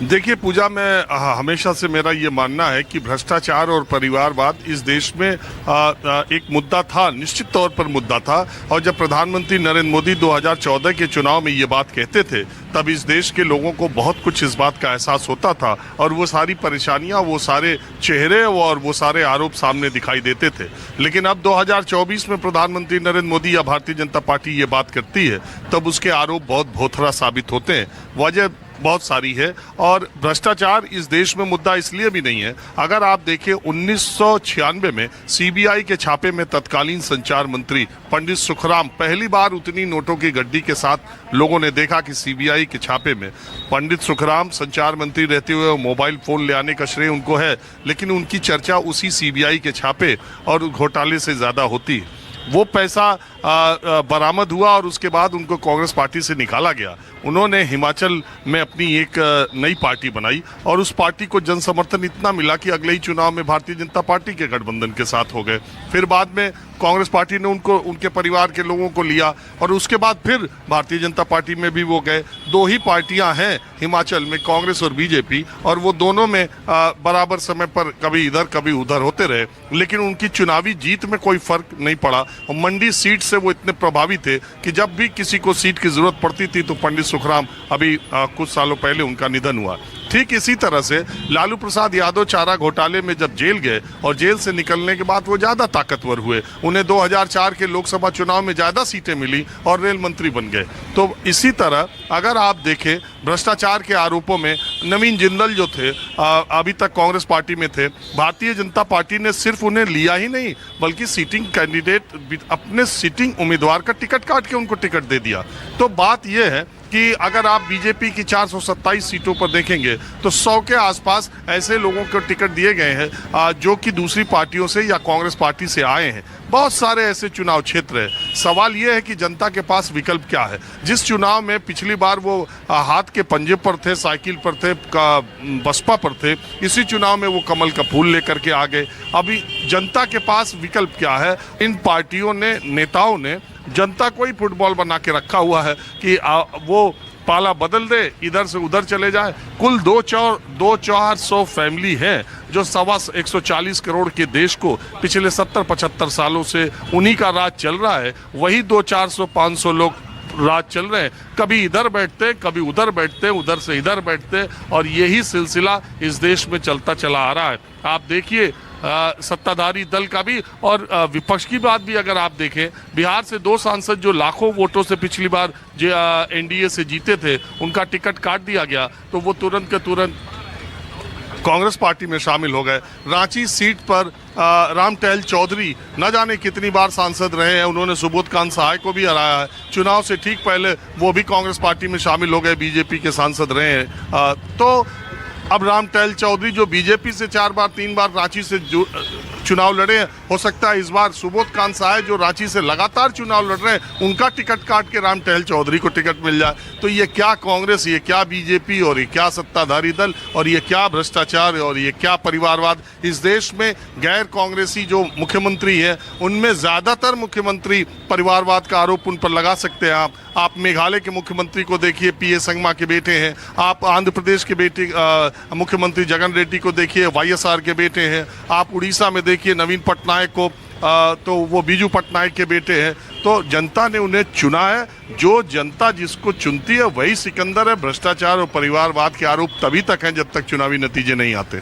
देखिए पूजा, मैं हमेशा से मेरा ये मानना है कि भ्रष्टाचार और परिवारवाद इस देश में एक मुद्दा था, निश्चित तौर पर मुद्दा था। और जब प्रधानमंत्री नरेंद्र मोदी 2014 के चुनाव में ये बात कहते थे, तब इस देश के लोगों को बहुत कुछ इस बात का एहसास होता था और वो सारी परेशानियां, वो सारे चेहरे और वो सारे आरोप सामने दिखाई देते थे। लेकिन अब 2024 में प्रधानमंत्री नरेंद्र मोदी या भारतीय जनता पार्टी ये बात करती है, तब उसके आरोप बहुत भोथरा साबित होते हैं। वजह बहुत सारी है और भ्रष्टाचार इस देश में मुद्दा इसलिए भी नहीं है। अगर आप देखें 1996 में सीबीआई के छापे में तत्कालीन संचार मंत्री पंडित सुखराम, पहली बार उतनी नोटों की गड्डी के साथ लोगों ने देखा कि सीबीआई के छापे में पंडित सुखराम संचार मंत्री रहते हुए मोबाइल फोन ले आने का श्रेय उनको है, लेकिन उनकी चर्चा उसी सीबीआई के छापे और घोटाले से ज्यादा होती है। वो पैसा बरामद हुआ और उसके बाद उनको कांग्रेस पार्टी से निकाला गया। उन्होंने हिमाचल में अपनी एक नई पार्टी बनाई और उस पार्टी को जन समर्थन इतना मिला कि अगले ही चुनाव में भारतीय जनता पार्टी के गठबंधन के साथ हो गए। फिर बाद में कांग्रेस पार्टी ने उनको, उनके परिवार के लोगों को लिया और उसके बाद फिर भारतीय जनता पार्टी में भी वो गए। दो ही पार्टियां हैं हिमाचल में, कांग्रेस और बीजेपी, और वो दोनों में बराबर समय पर कभी इधर कभी उधर होते रहे, लेकिन उनकी चुनावी जीत में कोई फर्क नहीं पड़ा। और मंडी सीट से वो इतने प्रभावी थे कि जब भी किसी को सीट की जरूरत पड़ती थी तो पंडित सुखराम, अभी कुछ सालों पहले उनका निधन हुआ। ठीक इसी तरह से लालू प्रसाद यादव चारा घोटाले में जब जेल गए और जेल से निकलने के बाद वो ज्यादा ताकतवर हुए, उन्हें 2004 के लोकसभा चुनाव में ज्यादा सीटें मिली और रेल मंत्री बन गए। तो इसी तरह अगर आप देखें भ्रष्टाचार के आरोपों में नवीन जिंदल जो थे, अभी तक कांग्रेस पार्टी में थे, भारतीय जनता पार्टी ने सिर्फ उन्हें लिया ही नहीं बल्कि सीटिंग कैंडिडेट, अपने सीटिंग उम्मीदवार का टिकट काट के उनको टिकट दे दिया। तो बात यह है कि अगर आप बीजेपी की 427 सीटों पर देखेंगे तो 100 के आसपास ऐसे लोगों को टिकट दिए गए हैं जो कि दूसरी पार्टियों से या कांग्रेस पार्टी से आए हैं। बहुत सारे ऐसे चुनाव क्षेत्र है। सवाल यह है कि जनता के पास विकल्प क्या है। जिस चुनाव में पिछली बार वो हाथ के पंजे पर थे, साइकिल पर थे, बसपा पर थे, इसी चुनाव में वो कमल का फूल लेकर के आ गए। अभी जनता के पास विकल्प क्या है? इन पार्टियों ने, नेताओं ने जनता को ही फुटबॉल बना के रखा हुआ है कि वो पाला बदल दे, इधर से उधर चले जाए। कुल 200-400 फैमिली हैं जो 140 करोड़ के देश को पिछले 70-75 सालों से उन्हीं का राज चल रहा है। वही 200-400-500 लोग राज चल रहे हैं। कभी इधर बैठते, कभी उधर बैठते, उधर से इधर बैठते, और यही सिलसिला इस देश में चलता चला आ रहा है। आप देखिए सत्ताधारी दल का भी और विपक्ष की बात भी अगर आप देखें, बिहार से 2 सांसद जो लाखों वोटों से पिछली बार एनडीए से जीते थे, उनका टिकट काट दिया गया तो वो तुरंत के तुरंत कांग्रेस पार्टी में शामिल हो गए। रांची सीट पर राम टहल चौधरी न जाने कितनी बार सांसद रहे हैं, उन्होंने सुबोध कांत सहाय को भी हराया है। चुनाव से ठीक पहले वो भी कांग्रेस पार्टी में शामिल हो गए, बीजेपी के सांसद रहे हैं। तो अब राम टहल चौधरी जो बीजेपी से 4 बार 3 बार रांची से चुनाव लड़े हैं, हो सकता है इस बार सुबोध कांत सहाय जो रांची से लगातार चुनाव लड़ रहे हैं, उनका टिकट काट के राम टहल चौधरी को टिकट मिल जाए। तो ये क्या कांग्रेस, ये क्या बीजेपी, और ये क्या सत्ताधारी दल, और ये क्या भ्रष्टाचार, और ये क्या परिवारवाद। इस देश में गैर कांग्रेसी जो मुख्यमंत्री हैं, उनमें ज्यादातर मुख्यमंत्री परिवारवाद का आरोप उन पर लगा सकते हैं। आप मेघालय के मुख्यमंत्री को देखिए, पीए संगमा के बेटे हैं। आप आंध्र प्रदेश के बेटे मुख्यमंत्री जगन रेड्डी को देखिए, वाईएसआर के बेटे हैं। आप उड़ीसा में देखिए नवीन पटनायक को, तो वो बीजू पटनायक के बेटे हैं। तो जनता ने उन्हें चुना है। जो जनता जिसको चुनती है वही सिकंदर है। भ्रष्टाचार और परिवारवाद के आरोप तभी तक हैं जब तक चुनावी नतीजे नहीं आते।